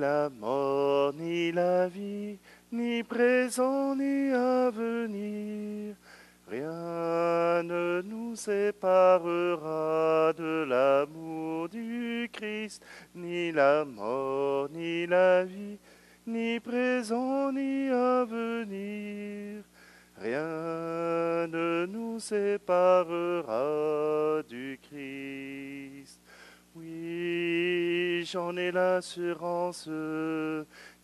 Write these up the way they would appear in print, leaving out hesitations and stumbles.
la mort, ni la vie, ni présent, ni à venir. Rien ne nous séparera de l'amour du Christ, ni la mort, ni la vie, ni présent, ni à venir. Rien ne nous séparera du Christ. Oui, j'en ai l'assurance,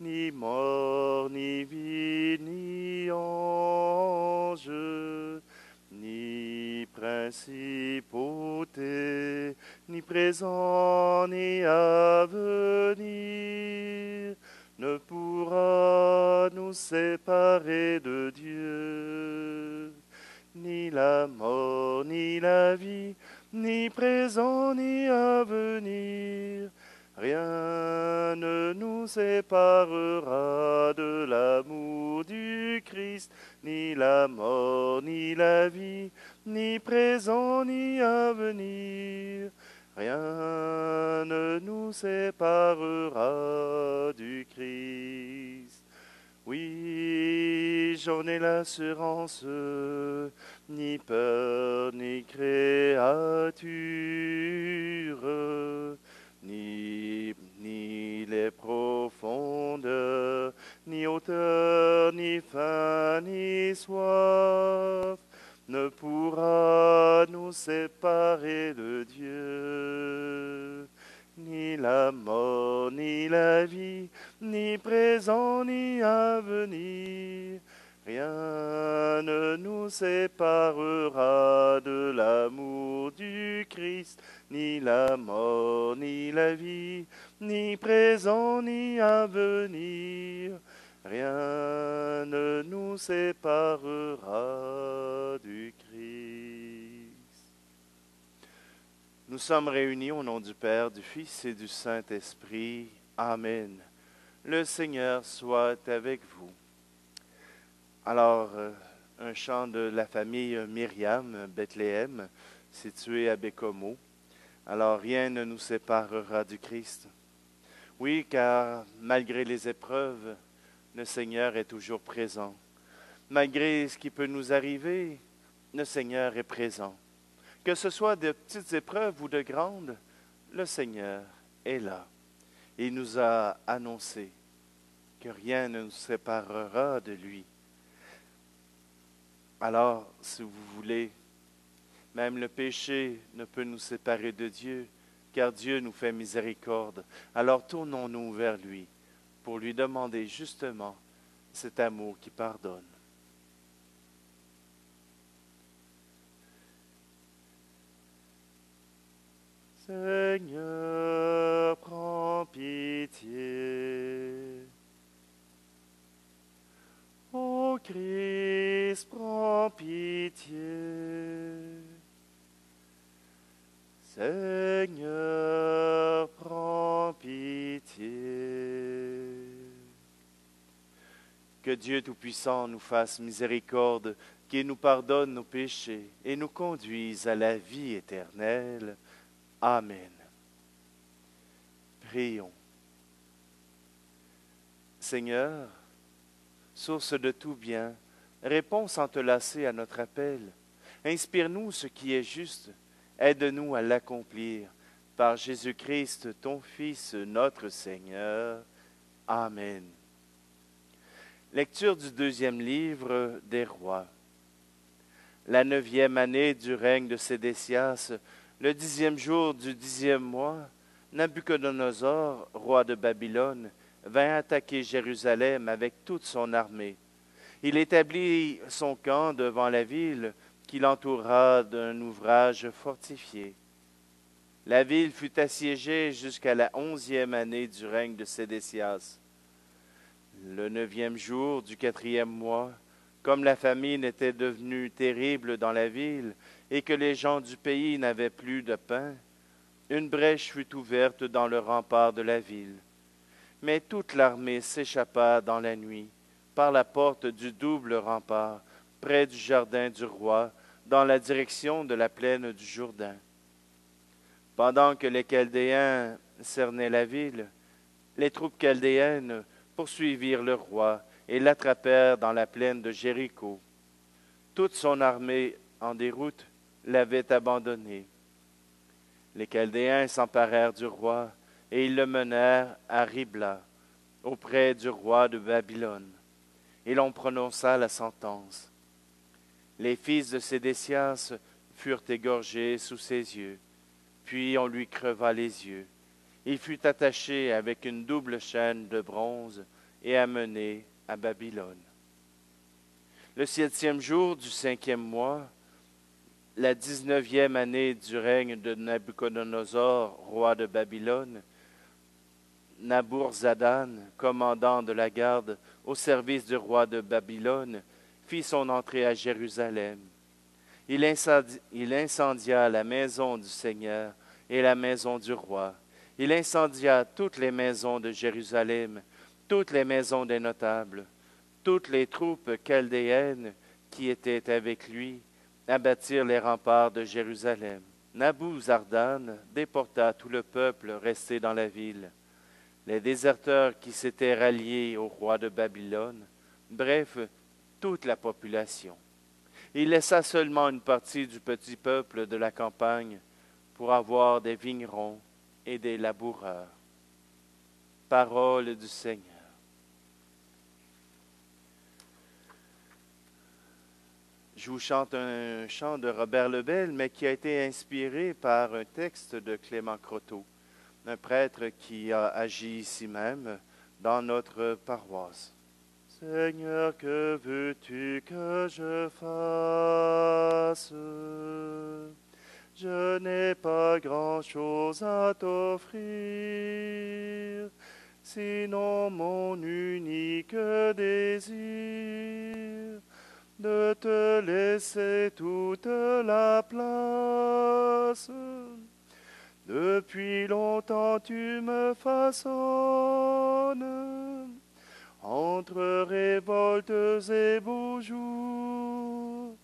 ni mort, ni vie, ni ange, ni principauté, ni présent, ni à venir, ne pourra nous séparer de Dieu. Ni la mort, ni la vie, ni présent, ni à venir, rien ne nous séparera de l'amour du Christ, ni la mort, ni la vie, ni présent, ni à venir, rien ne nous séparera du Christ. Oui, j'en ai l'assurance, ni peur, ni créature, ni les profondeurs, ni hauteur, ni faim, ni soif, ne pourra nous séparer de Dieu. Ni la mort, ni la vie, ni présent, ni à venir, rien ne nous séparera de l'amour du Christ, ni la mort, ni la vie, ni présent, ni à venir, rien ne nous séparera du Christ. Nous sommes réunis au nom du Père, du Fils et du Saint-Esprit. Amen. Le Seigneur soit avec vous. Alors, un chant de la famille Myriam, Bethléem, situé à Bécomo. Alors, rien ne nous séparera du Christ. Oui, car malgré les épreuves, le Seigneur est toujours présent. Malgré ce qui peut nous arriver, le Seigneur est présent. Que ce soit de petites épreuves ou de grandes, le Seigneur est là. Il nous a annoncé que rien ne nous séparera de lui. Alors, si vous voulez, même le péché ne peut nous séparer de Dieu, car Dieu nous fait miséricorde. Alors tournons-nous vers lui pour lui demander justement cet amour qui pardonne. Seigneur, prends pitié. Ô Christ, prends pitié. Seigneur, prends pitié. Que Dieu Tout-Puissant nous fasse miséricorde, qu'il nous pardonne nos péchés et nous conduise à la vie éternelle. Amen. Prions. Seigneur, source de tout bien, réponds sans te lasser à notre appel. Inspire-nous ce qui est juste, aide-nous à l'accomplir. Par Jésus-Christ, ton Fils, notre Seigneur. Amen. Lecture du 2e livre des Rois. La 9e année du règne de Sédécias, le 10e jour du 10e mois, Nabuchodonosor, roi de Babylone, vint attaquer Jérusalem avec toute son armée. Il établit son camp devant la ville, qu'il entoura d'un ouvrage fortifié. La ville fut assiégée jusqu'à la 11e année du règne de Sédécias. Le 9e jour du 4e mois, comme la famine était devenue terrible dans la ville et que les gens du pays n'avaient plus de pain, une brèche fut ouverte dans le rempart de la ville. Mais toute l'armée s'échappa dans la nuit, par la porte du double rempart, près du jardin du roi, dans la direction de la plaine du Jourdain. Pendant que les Chaldéens cernaient la ville, Les troupes chaldéennes poursuivirent le roi et l'attrapèrent dans la plaine de Jéricho. Toute son armée en déroute l'avait abandonné. Les Chaldéens s'emparèrent du roi et ils le menèrent à Ribla, auprès du roi de Babylone. Et l'on prononça la sentence. Les fils de Sédécias furent égorgés sous ses yeux, puis on lui creva les yeux. Il fut attaché avec une double chaîne de bronze et amené à Babylone. Le 7e jour du 5e mois, la 19e année du règne de Nabuchodonosor, roi de Babylone, Nabourzadan, commandant de la garde au service du roi de Babylone, fit son entrée à Jérusalem. Il incendia la maison du Seigneur et la maison du roi. Il incendia toutes les maisons de Jérusalem, toutes les maisons des notables. Toutes les troupes chaldéennes qui étaient avec lui abattirent les remparts de Jérusalem. Nabuzardan déporta tout le peuple resté dans la ville, les déserteurs qui s'étaient ralliés au roi de Babylone, bref, toute la population. Il laissa seulement une partie du petit peuple de la campagne pour avoir des vignerons et des laboureurs. Parole du Seigneur. Je vous chante un chant de Robert Lebel, mais qui a été inspiré par un texte de Clément Croteau, un prêtre qui a agi ici même dans notre paroisse. Seigneur, que veux-tu que je fasse? Je n'ai pas grand-chose à t'offrir, sinon mon unique désir, de te laisser toute la place. Depuis longtemps tu me façonnes, entre révoltes et beaux jours.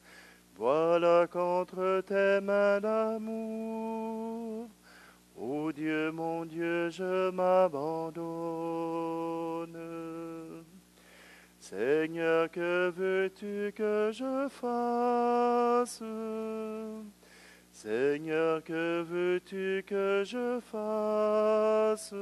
Voilà qu'entre tes mains d'amour, ô Dieu, mon Dieu, je m'abandonne. Seigneur, que veux-tu que je fasse? Seigneur, que veux-tu que je fasse?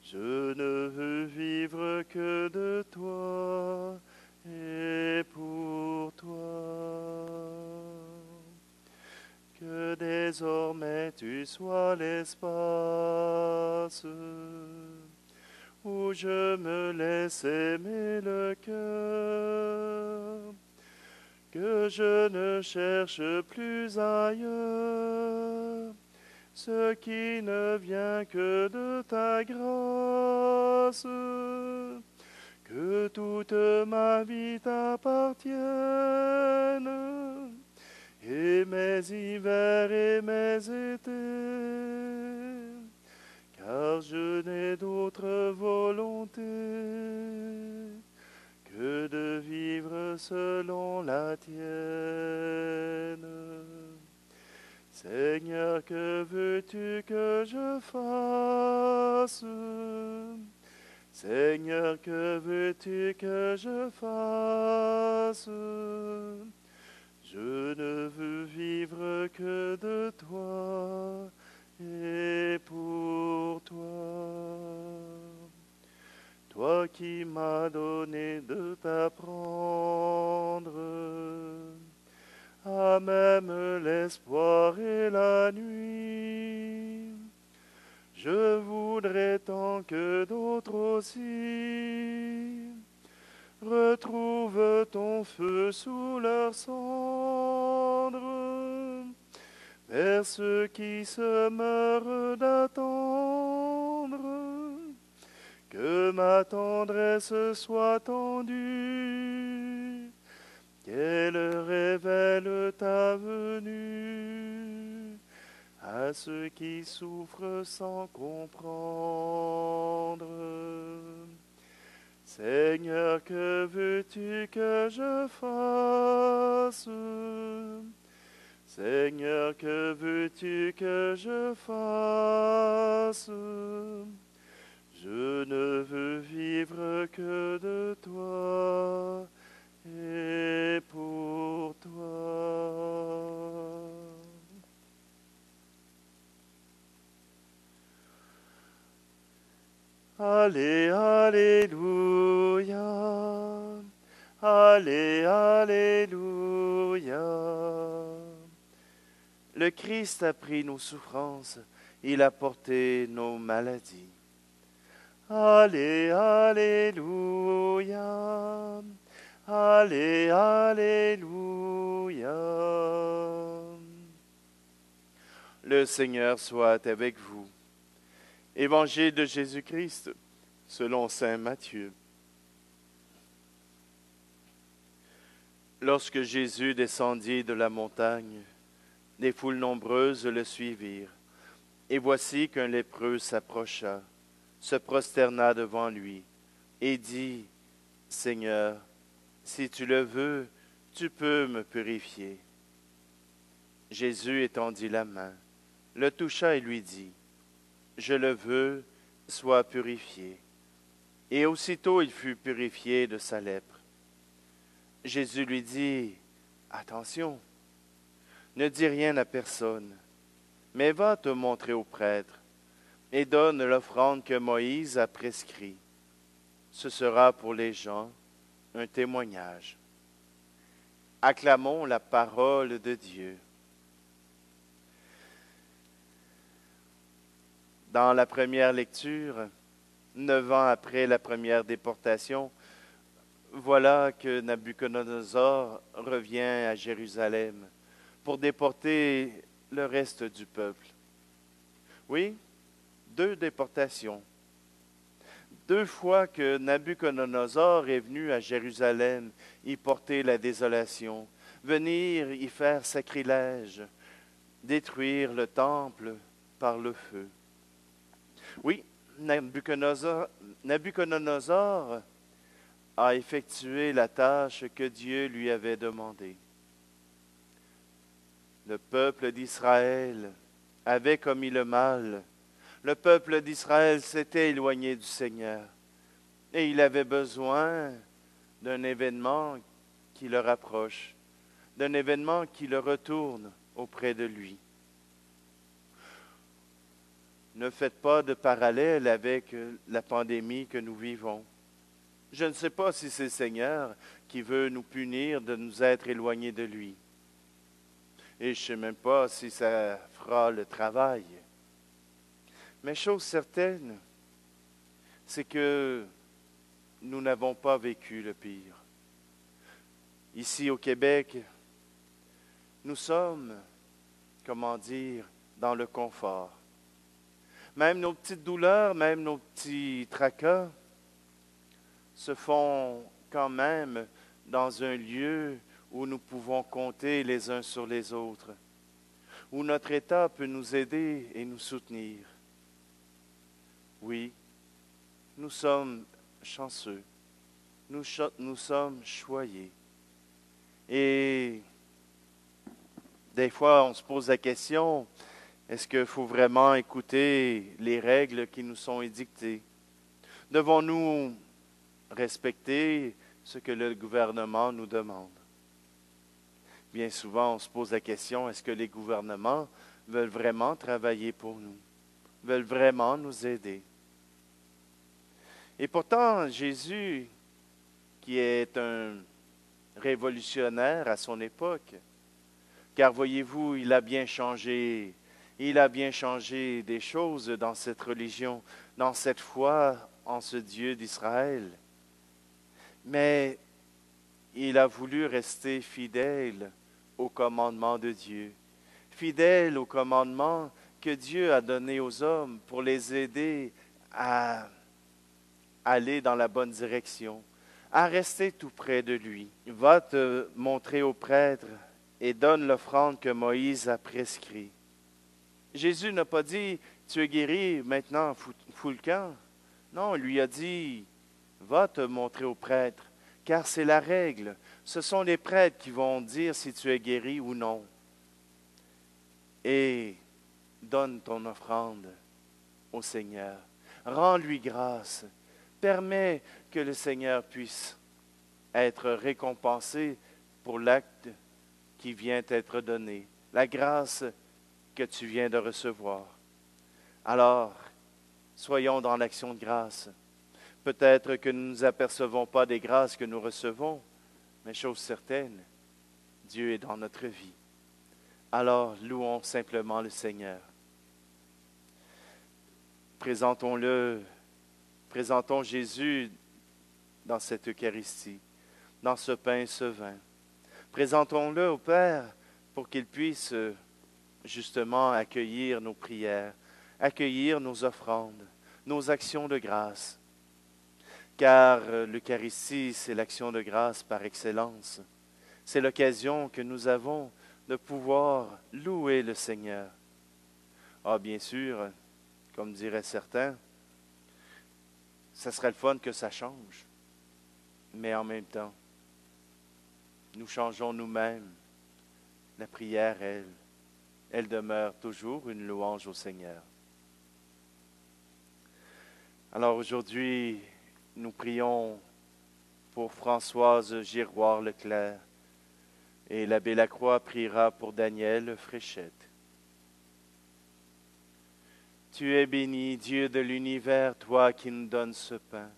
Je ne veux vivre que de toi et pour toi. Que désormais tu sois l'espace où je me laisse aimer le cœur, que je ne cherche plus ailleurs ce qui ne vient que de ta grâce, que toute ma vie t'appartienne, et mes hivers et mes étés, car je n'ai d'autre volonté que de vivre selon la tienne. Seigneur, que veux-tu que je fasse? Seigneur, que veux-tu que je fasse? Je ne veux vivre que de toi et pour toi. Toi qui m'as donné de t'apprendre à même l'espoir et la nuit. Je voudrais tant que d'autres aussi retrouvent ton feu sous leurs cendres, vers ceux qui se meurent d'attendre, que ma tendresse soit tendue, qu'elle révèle ta venue à ceux qui souffrent sans comprendre. Seigneur, que veux-tu que je fasse? Seigneur, que veux-tu que je fasse? Allez, alléluia. Allez, alléluia. Le Christ a pris nos souffrances, il a porté nos maladies. Allez, alléluia. Allez, alléluia. Le Seigneur soit avec vous. Évangile de Jésus-Christ selon saint Matthieu. Lorsque Jésus descendit de la montagne, des foules nombreuses le suivirent. Et voici qu'un lépreux s'approcha, se prosterna devant lui, et dit, « Seigneur, si tu le veux, tu peux me purifier. » Jésus étendit la main, le toucha et lui dit, « Je le veux, sois purifié. » Et aussitôt il fut purifié de sa lèpre. Jésus lui dit, « Attention, ne dis rien à personne, mais va te montrer au prêtre et donne l'offrande que Moïse a prescrite. Ce sera pour les gens un témoignage. » Acclamons la parole de Dieu. Dans la première lecture, 9 ans après la première déportation, voilà que Nabuchodonosor revient à Jérusalem pour déporter le reste du peuple. Oui, 2 déportations. 2 fois que Nabuchodonosor est venu à Jérusalem y porter la désolation, venir y faire sacrilège, détruire le temple par le feu. Oui, Nabuchodonosor a effectué la tâche que Dieu lui avait demandée. Le peuple d'Israël avait commis le mal. Le peuple d'Israël s'était éloigné du Seigneur. Et il avait besoin d'un événement qui le rapproche, d'un événement qui le retourne auprès de lui. Ne faites pas de parallèle avec la pandémie que nous vivons. Je ne sais pas si c'est le Seigneur qui veut nous punir de nous être éloignés de lui. Et je ne sais même pas si ça fera le travail. Mais chose certaine, c'est que nous n'avons pas vécu le pire. Ici au Québec, nous sommes, comment dire, dans le confort. Même nos petites douleurs, même nos petits tracas se font quand même dans un lieu où nous pouvons compter les uns sur les autres, où notre État peut nous aider et nous soutenir. Oui, nous sommes chanceux, nous sommes choyés. Et des fois, on se pose la question, est-ce qu'il faut vraiment écouter les règles qui nous sont édictées? Devons-nous respecter ce que le gouvernement nous demande? Bien souvent, on se pose la question, est-ce que les gouvernements veulent vraiment travailler pour nous, veulent vraiment nous aider? Et pourtant, Jésus, qui est un révolutionnaire à son époque, car voyez-vous, il a bien changé des choses dans cette religion, dans cette foi en ce Dieu d'Israël. Mais il a voulu rester fidèle au commandement de Dieu, fidèle au commandement que Dieu a donné aux hommes pour les aider à aller dans la bonne direction, à rester tout près de lui. Va te montrer au prêtre et donne l'offrande que Moïse a prescrite. Jésus n'a pas dit, tu es guéri, maintenant fous le camp. Non, il lui a dit, va te montrer au prêtre, car c'est la règle. Ce sont les prêtres qui vont dire si tu es guéri ou non. Et donne ton offrande au Seigneur. Rends-lui grâce. Permets que le Seigneur puisse être récompensé pour l'acte qui vient t'être donné, la grâce que tu viens de recevoir. Alors, Soyons dans l'action de grâce. Peut-être que nous ne nous apercevons pas des grâces que nous recevons, mais chose certaine, Dieu est dans notre vie. Alors, louons simplement le Seigneur. Présentons Jésus dans cette Eucharistie, dans ce pain et ce vin. Présentons-le au Père pour qu'il puisse justement accueillir nos prières, accueillir nos offrandes, nos actions de grâce. Car l'Eucharistie, c'est l'action de grâce par excellence. C'est l'occasion que nous avons de pouvoir louer le Seigneur. Ah, bien sûr, comme diraient certains, ça serait le fun que ça change. Mais en même temps, nous changeons nous-mêmes. La prière, elle demeure toujours une louange au Seigneur. Alors aujourd'hui, nous prions pour Françoise Giroir-Leclerc et l'abbé Lacroix priera pour Daniel Fréchette. Tu es béni, Dieu de l'univers, toi qui nous donnes ce pain,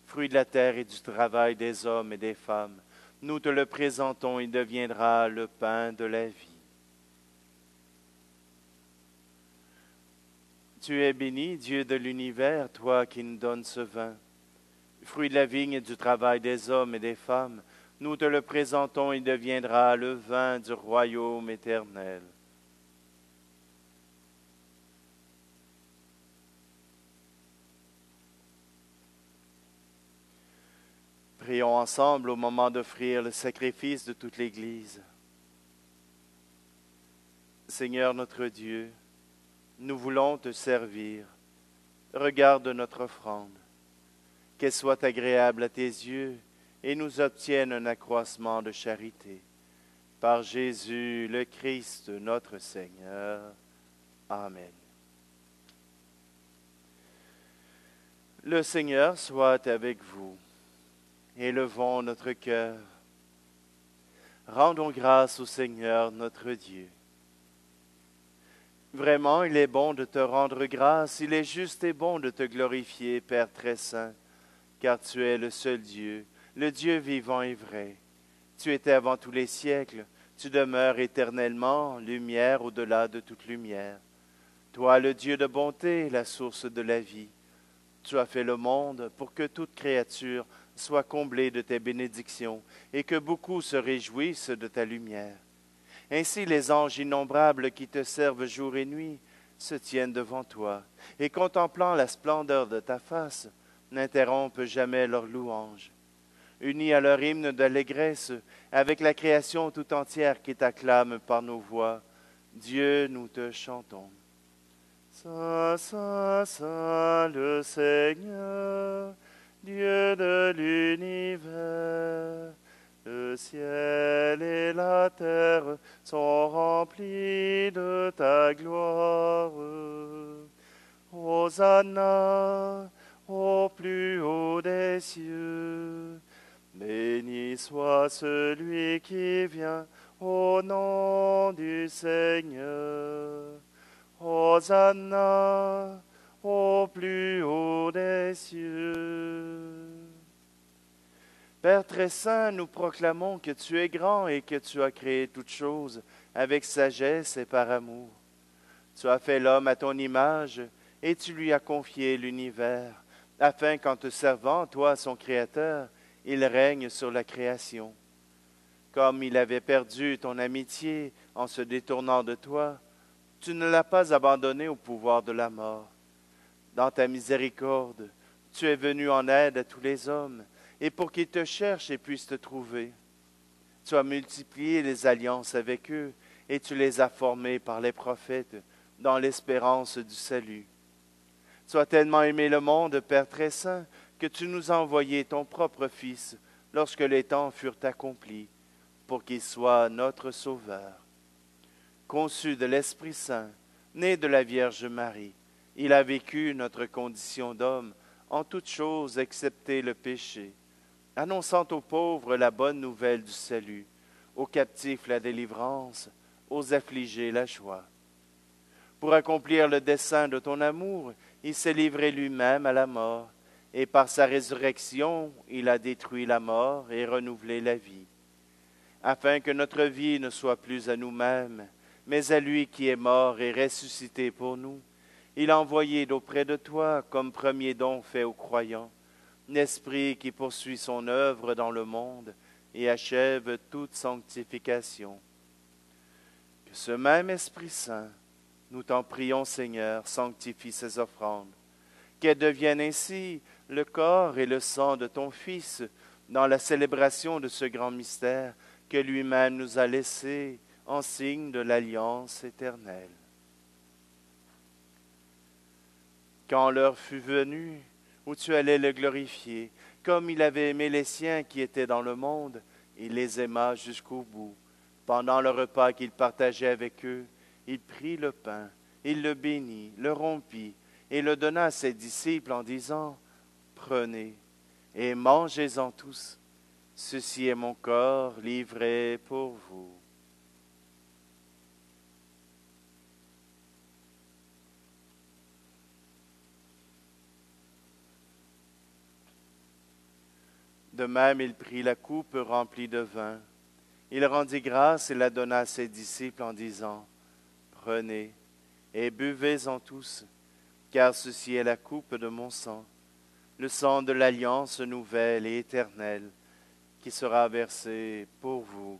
fruit de la terre et du travail des hommes et des femmes. Nous te le présentons, il deviendra le pain de la vie. Tu es béni, Dieu de l'univers, toi qui nous donnes ce vin, fruit de la vigne et du travail des hommes et des femmes. Nous te le présentons, il deviendra le vin du royaume éternel. Prions ensemble au moment d'offrir le sacrifice de toute l'Église. Seigneur notre Dieu, nous voulons te servir. Regarde notre offrande, qu'elle soit agréable à tes yeux et nous obtienne un accroissement de charité. Par Jésus le Christ, notre Seigneur. Amen. Le Seigneur soit avec vous. Élevons notre cœur. Rendons grâce au Seigneur notre Dieu. Vraiment, il est bon de te rendre grâce, il est juste et bon de te glorifier, Père très saint, car tu es le seul Dieu, le Dieu vivant et vrai. Tu étais avant tous les siècles, tu demeures éternellement, lumière au-delà de toute lumière. Toi, le Dieu de bonté, la source de la vie. Tu as fait le monde pour que toute créature soit comblée de tes bénédictions et que beaucoup se réjouissent de ta lumière. Ainsi les anges innombrables qui te servent jour et nuit se tiennent devant toi et contemplant la splendeur de ta face, n'interrompent jamais leur louange. Unis à leur hymne d'allégresse, avec la création tout entière qui t'acclame par nos voix, Dieu, nous te chantons. Saint, Saint, Saint, le Seigneur, Dieu de l'univers, le ciel et la terre sont remplis de ta gloire. Hosanna au plus haut des cieux. Béni soit celui qui vient au nom du Seigneur. Hosanna au plus haut des cieux. Père très saint, nous proclamons que tu es grand et que tu as créé toutes choses avec sagesse et par amour. Tu as fait l'homme à ton image et tu lui as confié l'univers, afin qu'en te servant, toi, son Créateur, il règne sur la création. Comme il avait perdu ton amitié en se détournant de toi, tu ne l'as pas abandonné au pouvoir de la mort. Dans ta miséricorde, tu es venu en aide à tous les hommes, et pour qu'ils te cherchent et puissent te trouver. Tu as multiplié les alliances avec eux, et tu les as formés par les prophètes, dans l'espérance du salut. Tu as tellement aimé le monde, Père très saint, que tu nous as envoyé ton propre Fils, lorsque les temps furent accomplis, pour qu'il soit notre Sauveur. Conçu de l'Esprit Saint, né de la Vierge Marie, il a vécu notre condition d'homme en toutes choses excepté le péché, annonçant aux pauvres la bonne nouvelle du salut, aux captifs la délivrance, aux affligés la joie. Pour accomplir le dessein de ton amour, il s'est livré lui-même à la mort, et par sa résurrection, il a détruit la mort et renouvelé la vie, afin que notre vie ne soit plus à nous-mêmes, mais à lui qui est mort et ressuscité pour nous. Il a envoyé d'auprès de toi, comme premier don fait aux croyants, l'Esprit qui poursuit son œuvre dans le monde et achève toute sanctification. Que ce même Esprit Saint, nous t'en prions Seigneur, sanctifie ces offrandes, qu'elles deviennent ainsi le corps et le sang de ton Fils dans la célébration de ce grand mystère que lui-même nous a laissé en signe de l'alliance éternelle. Quand l'heure fut venue où tu allais le glorifier, comme il avait aimé les siens qui étaient dans le monde, il les aima jusqu'au bout. Pendant le repas qu'il partageait avec eux, il prit le pain, il le bénit, le rompit et le donna à ses disciples en disant, « Prenez et mangez-en tous. Ceci est mon corps livré pour vous. » De même, il prit la coupe remplie de vin. Il rendit grâce et la donna à ses disciples en disant, « Prenez et buvez-en tous, car ceci est la coupe de mon sang, le sang de l'alliance nouvelle et éternelle, qui sera versé pour vous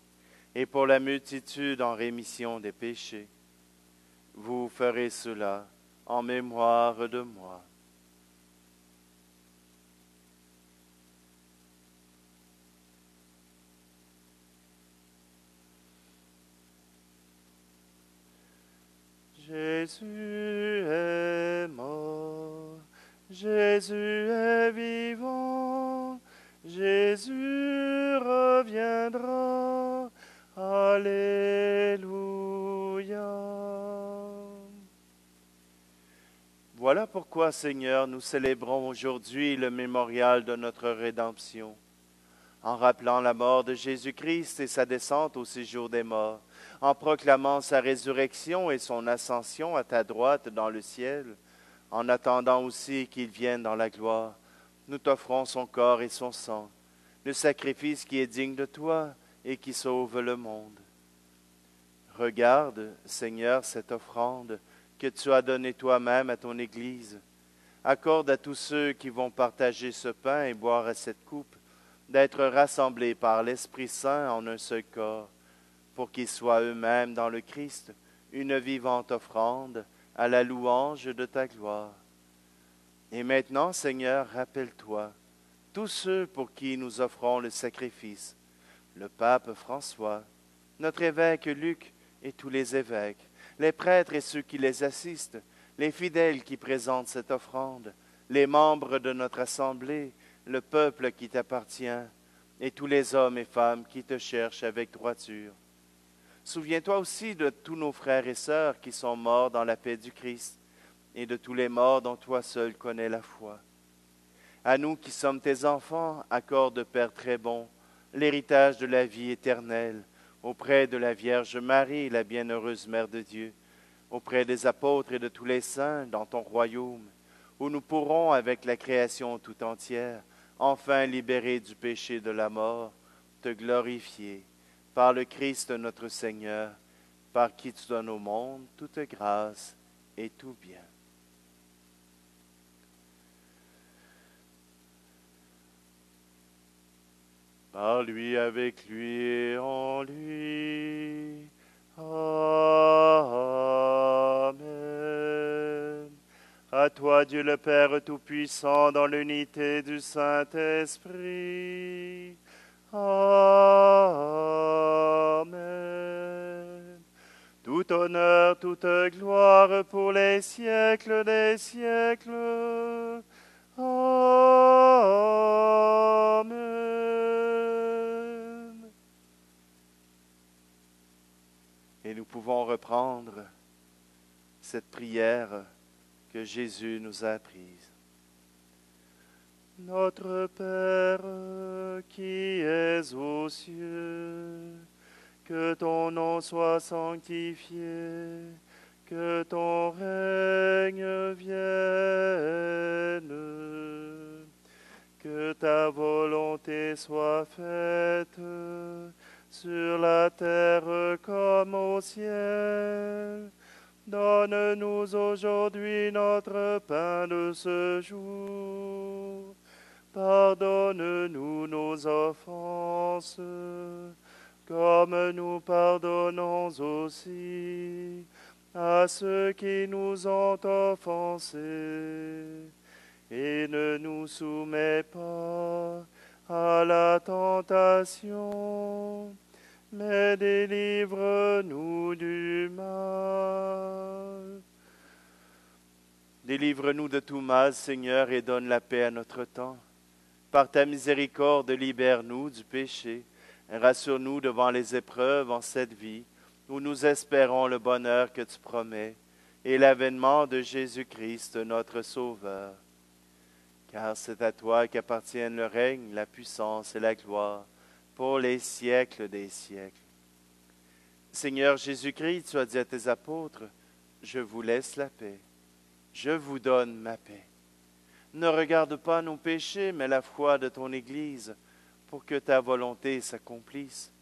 et pour la multitude en rémission des péchés. Vous ferez cela en mémoire de moi. » Jésus est mort, Jésus est vivant, Jésus reviendra, Alléluia. Voilà pourquoi, Seigneur, nous célébrons aujourd'hui le mémorial de notre rédemption, en rappelant la mort de Jésus-Christ et sa descente au séjour des morts, en proclamant sa résurrection et son ascension à ta droite dans le ciel, en attendant aussi qu'il vienne dans la gloire. Nous t'offrons son corps et son sang, le sacrifice qui est digne de toi et qui sauve le monde. Regarde, Seigneur, cette offrande que tu as donnée toi-même à ton Église. Accorde à tous ceux qui vont partager ce pain et boire à cette coupe d'être rassemblés par l'Esprit Saint en un seul corps, pour qu'ils soient eux-mêmes dans le Christ une vivante offrande à la louange de ta gloire. Et maintenant, Seigneur, rappelle-toi tous ceux pour qui nous offrons le sacrifice, le pape François, notre évêque Luc et tous les évêques, les prêtres et ceux qui les assistent, les fidèles qui présentent cette offrande, les membres de notre assemblée, le peuple qui t'appartient, et tous les hommes et femmes qui te cherchent avec droiture. Souviens-toi aussi de tous nos frères et sœurs qui sont morts dans la paix du Christ, et de tous les morts dont toi seul connais la foi. À nous qui sommes tes enfants, accorde, Père très bon, l'héritage de la vie éternelle, auprès de la Vierge Marie, la bienheureuse Mère de Dieu, auprès des apôtres et de tous les saints dans ton royaume, où nous pourrons, avec la création tout entière, enfin libérés du péché de la mort, te glorifier, par le Christ notre Seigneur, par qui tu donnes au monde toute grâce et tout bien. Par lui, avec lui et en lui. Amen. À toi, Dieu le Père Tout-Puissant, dans l'unité du Saint-Esprit. Amen. Tout honneur, toute gloire pour les siècles des siècles. Amen. Et nous pouvons reprendre cette prière que Jésus nous a apprise. Notre Père qui es aux cieux, que ton nom soit sanctifié, que ton règne vienne, que ta volonté soit faite sur la terre comme au ciel. Donne-nous aujourd'hui notre pain de ce jour. Pardonne-nous nos offenses, comme nous pardonnons aussi à ceux qui nous ont offensés. Et ne nous soumets pas à la tentation, mais délivre-nous du mal. Délivre-nous de tout mal, Seigneur, et donne la paix à notre temps. Par ta miséricorde, libère-nous du péché. Rassure-nous devant les épreuves en cette vie, où nous espérons le bonheur que tu promets, et l'avènement de Jésus-Christ, notre Sauveur. Car c'est à toi qu'appartiennent le règne, la puissance et la gloire, pour les siècles des siècles. Seigneur Jésus-Christ, tu as dit à tes apôtres, « Je vous laisse la paix, je vous donne ma paix. » Ne regarde pas nos péchés, mais la foi de ton Église, pour que ta volonté s'accomplisse.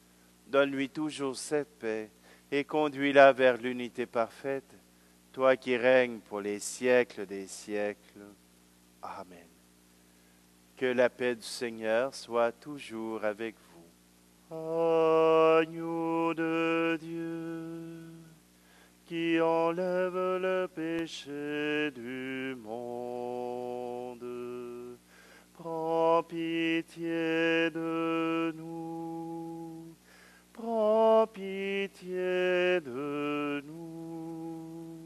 Donne-lui toujours cette paix et conduis-la vers l'unité parfaite, toi qui règnes pour les siècles des siècles. Amen. Que la paix du Seigneur soit toujours avec vous. Agneau de Dieu, qui enlève le péché du monde, prends pitié de nous, prends pitié de nous.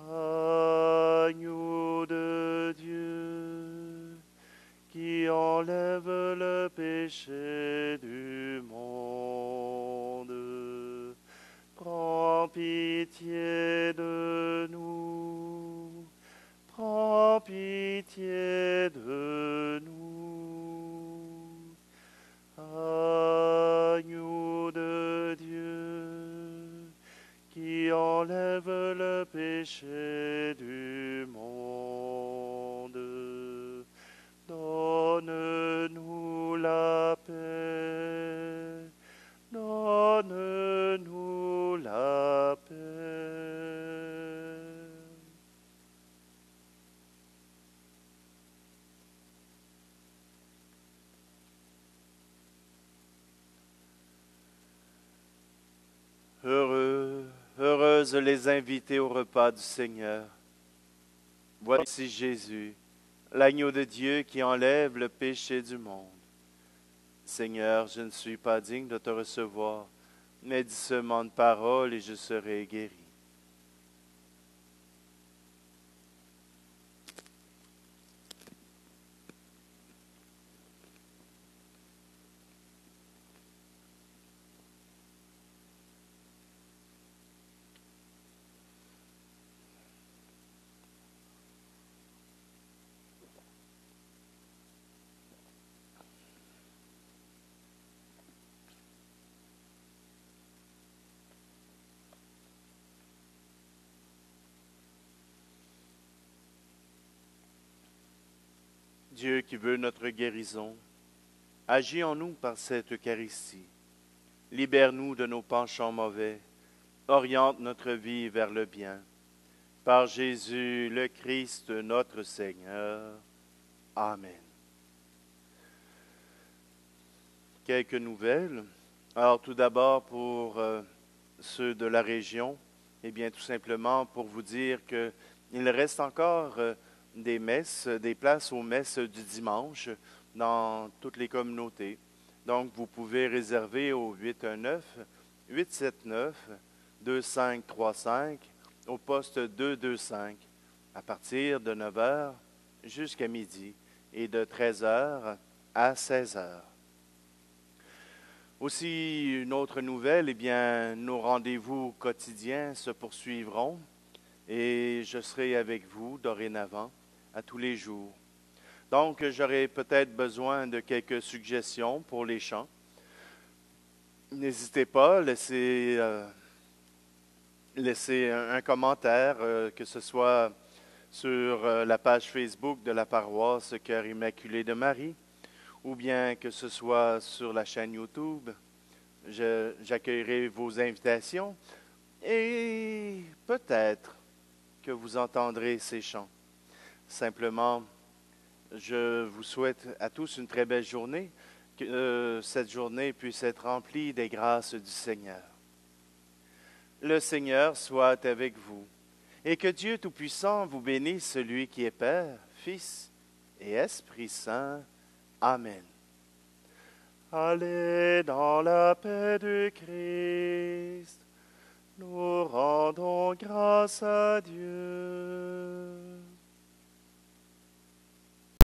Agneau de Dieu, qui enlève le péché du monde, prends pitié de nous, prends pitié de nous. Agneau de Dieu, qui enlève le péché du monde, donne-nous la paix, donne-nous la paix. Heureuses les invités au repas du Seigneur. Voici Jésus, l'agneau de Dieu qui enlève le péché du monde. Seigneur, je ne suis pas digne de te recevoir, mais dis seulement une parole et je serai guéri. Dieu qui veut notre guérison, agis en nous par cette Eucharistie. Libère-nous de nos penchants mauvais, oriente notre vie vers le bien. Par Jésus le Christ notre Seigneur. Amen. Quelques nouvelles. Alors tout d'abord pour ceux de la région, eh bien tout simplement pour vous dire qu'il reste encore des messes, des places aux messes du dimanche dans toutes les communautés. Donc vous pouvez réserver au 819-879-2535 au poste 225 à partir de 9 h jusqu'à midi et de 13 h à 16 h. Aussi, une autre nouvelle, eh bien, nos rendez-vous quotidiens se poursuivront et je serai avec vous dorénavant à tous les jours. Donc, j'aurai peut-être besoin de quelques suggestions pour les chants. N'hésitez pas, laissez laisser un commentaire, que ce soit sur la page Facebook de la paroisse Cœur Immaculé de Marie, ou bien que ce soit sur la chaîne YouTube. J'accueillerai vos invitations et peut-être que vous entendrez ces chants. Simplement, je vous souhaite à tous une très belle journée, que cette journée puisse être remplie des grâces du Seigneur. Le Seigneur soit avec vous, et que Dieu Tout-Puissant vous bénisse, celui qui est Père, Fils et Esprit Saint. Amen. Allez dans la paix de Christ, nous rendons grâce à Dieu.